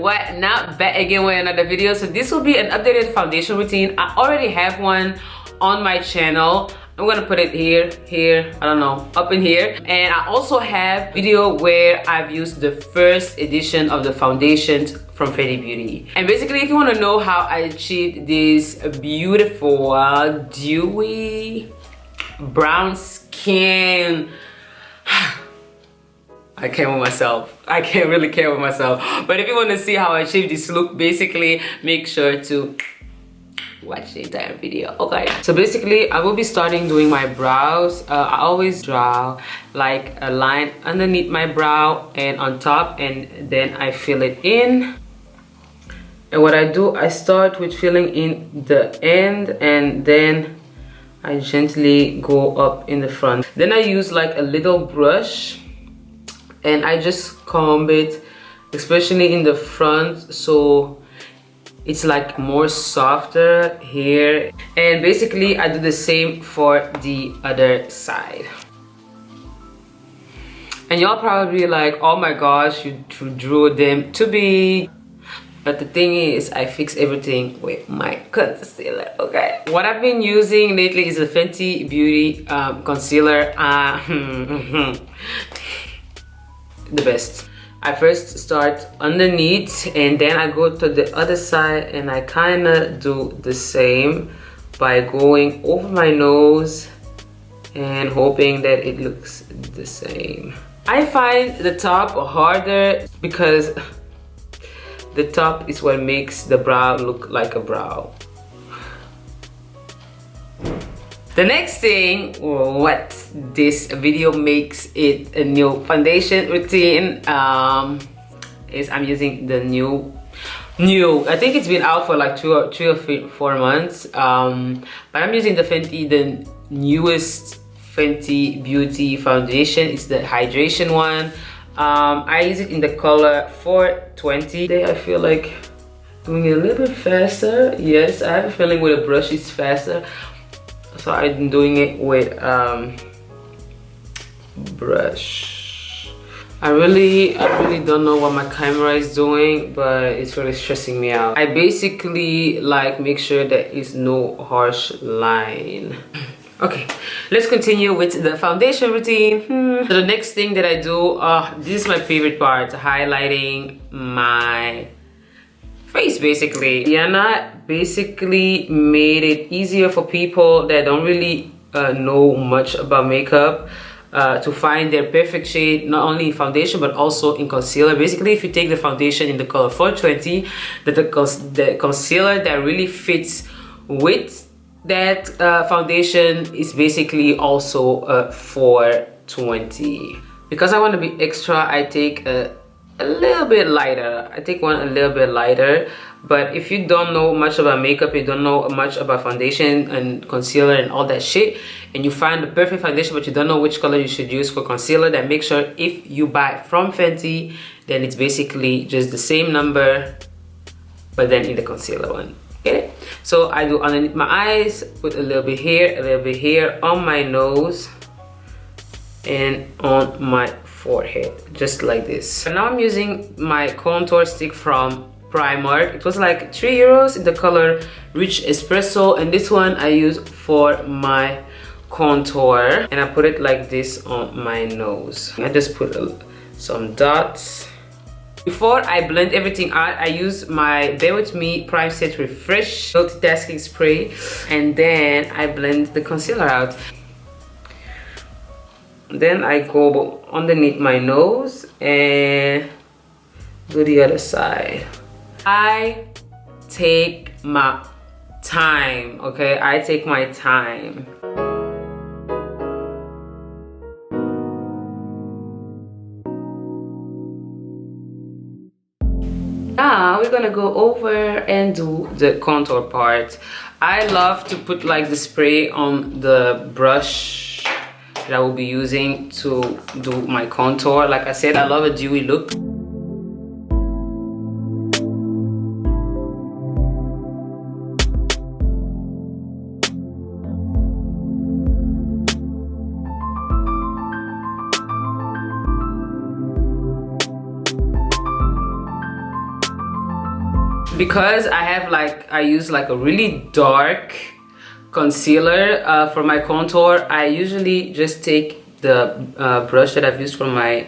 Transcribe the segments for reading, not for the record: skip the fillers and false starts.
what, not back again with another video. So this will be an updated foundation routine. I already have one on my channel. I'm gonna put it here, I don't know, up in here. And I also have a video where I've used the first edition of the foundations from Fenty Beauty. And basically, if you want to know how I achieved this beautiful dewy brown skin, I can't with myself. I can't really care with myself. But if you want to see how I achieved this look, basically make sure to watch the entire video. Okay, so basically I will be starting doing my brows. I always draw like a line underneath my brow and on top, and then I fill it in. And what I do, I start with filling in the end, and then I gently go up in the front. Then I use like a little brush and I just comb it, especially in the front, so it's like more softer here. And basically I do the same for the other side. And y'all probably like, oh my gosh, you drew them too big. But the thing is, I fix everything with my concealer, okay? What I've been using lately is a Fenty Beauty concealer. The best. I first start underneath and then I go to the other side, and I kind of do the same by going over my nose and hoping that it looks the same. I find the top harder because the top is what makes the brow look like a brow. The next thing, what this video makes it a new foundation routine, is I'm using the new. I think it's been out for like 3 or 4 months. But I'm using the Fenty, the newest Fenty Beauty foundation. It's the hydration one. I use it in the color 420. Today I feel like doing it a little bit faster. Yes, I have a feeling with a brush it's faster. So I'm doing it with brush. I really don't know what my camera is doing, but it's really stressing me out. I basically like make sure that it's no harsh line. Okay, let's continue with the foundation routine. So the next thing that I do, this is my favorite part, highlighting my face basically. Diana basically made it easier for people that don't really know much about makeup to find their perfect shade, not only in foundation but also in concealer. Basically, if you take the foundation in the color 420, the concealer that really fits with that foundation is basically also 420. Because I want to be extra, I take a little bit lighter. I take one a little bit lighter. But if you don't know much about makeup, you don't know much about foundation and concealer and all that shit, and you find the perfect foundation but you don't know which color you should use for concealer, then make sure if you buy from Fenty, then it's basically just the same number but then in the concealer one. Get it? So I do underneath my eyes, put a little bit here, on my nose, and on my forehead, just like this. And now I'm using my contour stick from Primark. It was like 3 euros in the color Rich Espresso, and this one I use for my contour, and I put it like this on my nose. I just put some dots. Before I blend everything out, I use my Bear With Me Prime Set Refresh multitasking spray, and then I blend the concealer out. Then I go underneath my nose and do the other side. I take my time, okay? I take my time. Now we're gonna go over and do the contour part. I love to put like the spray on the brush that I will be using to do my contour. Like I said, I love a dewy look. Because I use like a really dark concealer for my contour, I usually just take the brush that I've used for my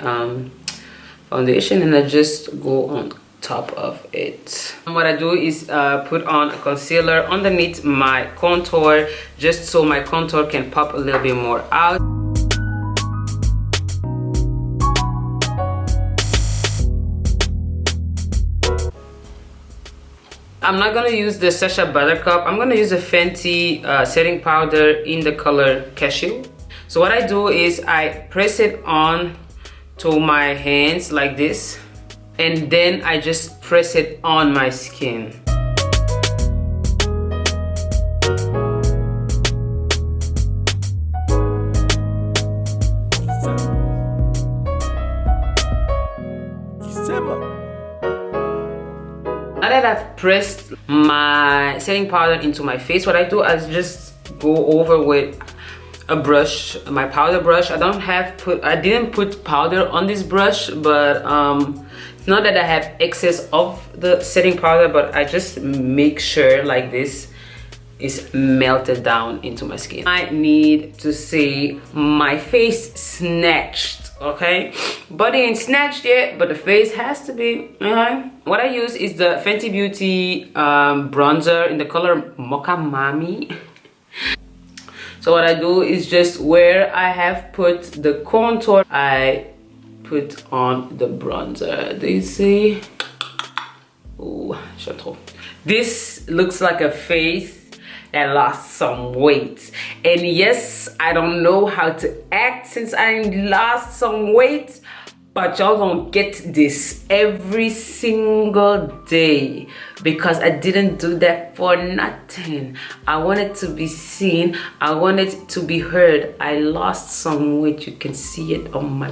foundation and I just go on top of it. And what I do is put on a concealer underneath my contour just so my contour can pop a little bit more out. I'm not gonna use the Sacha Buttercup. I'm gonna use a Fenty setting powder in the color Cashew. So what I do is I press it on to my hands like this, and then I just press it on my skin. Now that I've pressed my setting powder into my face, what I do is just go over with a brush, my powder brush. I didn't put powder on this brush, but it's not that I have excess of the setting powder, but I just make sure like this is melted down into my skin. I need to see my face snatched. Okay, body ain't snatched yet, but the face has to be. What I use is the Fenty Beauty bronzer in the color Mocha MAMI. So what I do is just where I have put the contour, I put on the bronzer. Do you see? Oh, trop. This looks like a face that lost some weight, and yes, I don't know how to act since I lost some weight, but y'all gonna get this every single day because I didn't do that for nothing. I wanted to be seen, I wanted to be heard. I lost some weight, you can see it on my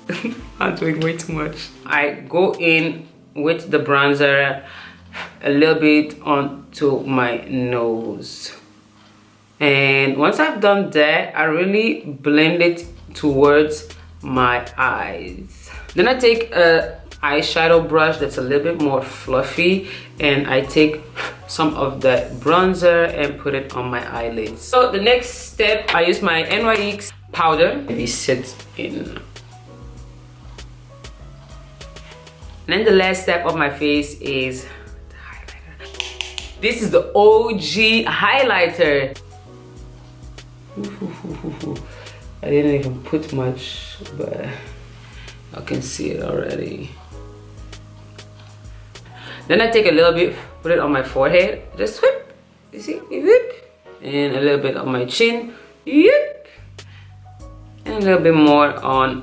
face. I'm doing way too much. I go in with the bronzer a little bit onto my nose, and once I've done that, I really blend it towards my eyes. Then I take a eyeshadow brush that's a little bit more fluffy, and I take some of that bronzer and put it on my eyelids. So the next step, I use my NYX powder. Maybe sit in. And then the last step of my face is this is the OG highlighter. I didn't even put much, but I can see it already. Then I take a little bit, put it on my forehead, just whip, you see, whip, and a little bit on my chin, whip, and a little bit more on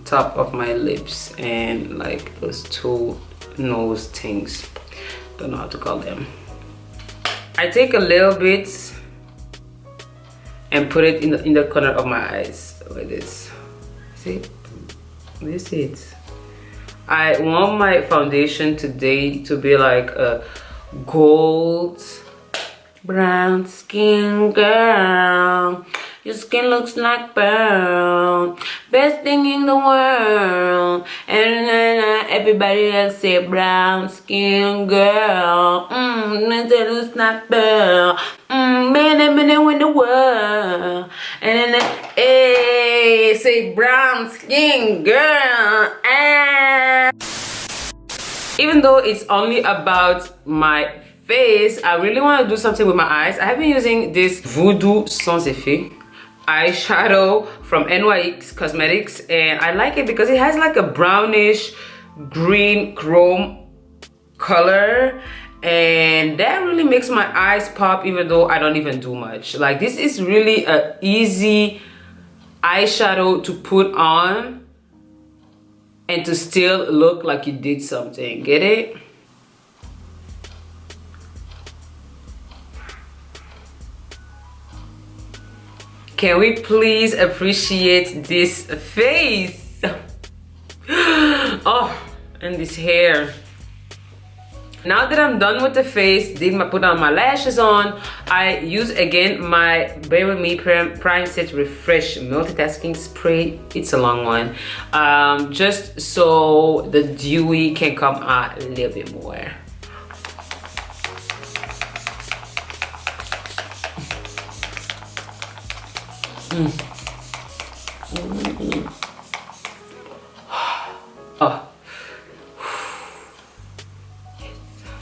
top of my lips and like those two nose things. Don't know how to call them. I take a little bit and put it in the corner of my eyes like this. See? This is it. I want my foundation today to be like a gold brown skin girl. Your skin looks like pearl, best thing in the world. And everybody else say brown skin girl. It looks like pearl. Many in the world. And then hey, say brown skin girl. Even though it's only about my face, I really want to do something with my eyes. I have been using this VOODOO Sans Effet eyeshadow from NYCOSMETICS, and I like it because it has like a brownish green chrome color, and that really makes my eyes pop even though I don't even do much. Like, this is really an easy eyeshadow to put on and to still look like you did something. Get it? Can we please appreciate this face? Oh, and this hair. Now that I'm done with the face, put on my lashes on, I use again my Bear With Me Prime Set Refresh Multitasking Spray. It's a long one. Just so the dewy can come out a little bit more. Oh.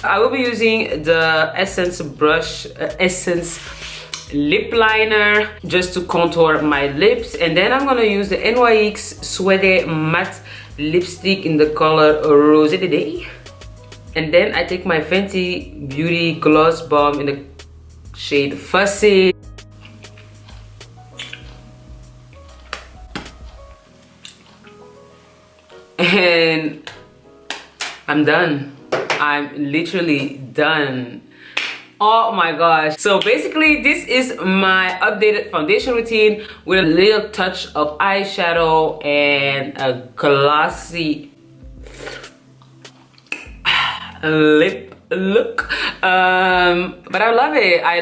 I will be using the Essence lip liner just to contour my lips, and then I'm gonna use the NYX Suede matte lipstick in the color Rose de Day, and then I take my Fenty Beauty Gloss Bomb in the shade Fussy. And I'm done. I'm literally done. Oh my gosh. So basically this is my updated foundation routine with a little touch of eyeshadow and a glossy lip look. But I love it. I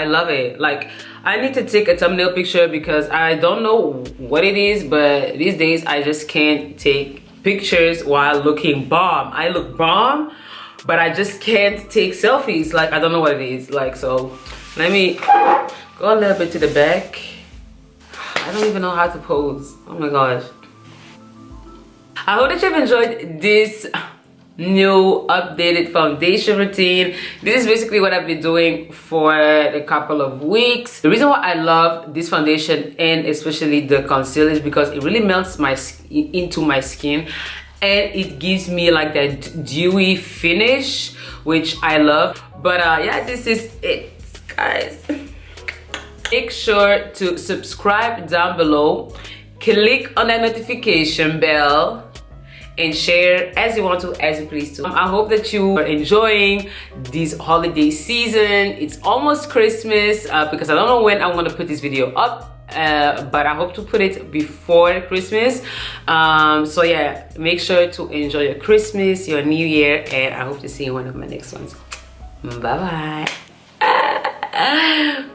love it. Like, I need to take a thumbnail picture because I don't know what it is, but these days I just can't take pictures while looking bomb. I look bomb, but I just can't take selfies. Like, I don't know what it is. Like, so let me go a little bit to the back. I don't even know how to pose. Oh my gosh. I hope that you've enjoyed this new updated foundation routine. This is basically what I've been doing for a couple of weeks. The reason why I love this foundation and especially the concealer is because it really melts into my skin, and it gives me like that dewy finish, which I love. But yeah, this is it, guys. Make sure to subscribe down below, click on that notification bell, and share as you want to, as you please to. I hope that you are enjoying this holiday season. It's almost Christmas because I don't know when I'm gonna put this video up, but I hope to put it before Christmas. So yeah, make sure to enjoy your Christmas, your New Year, and I hope to see you in one of my next ones. Bye bye.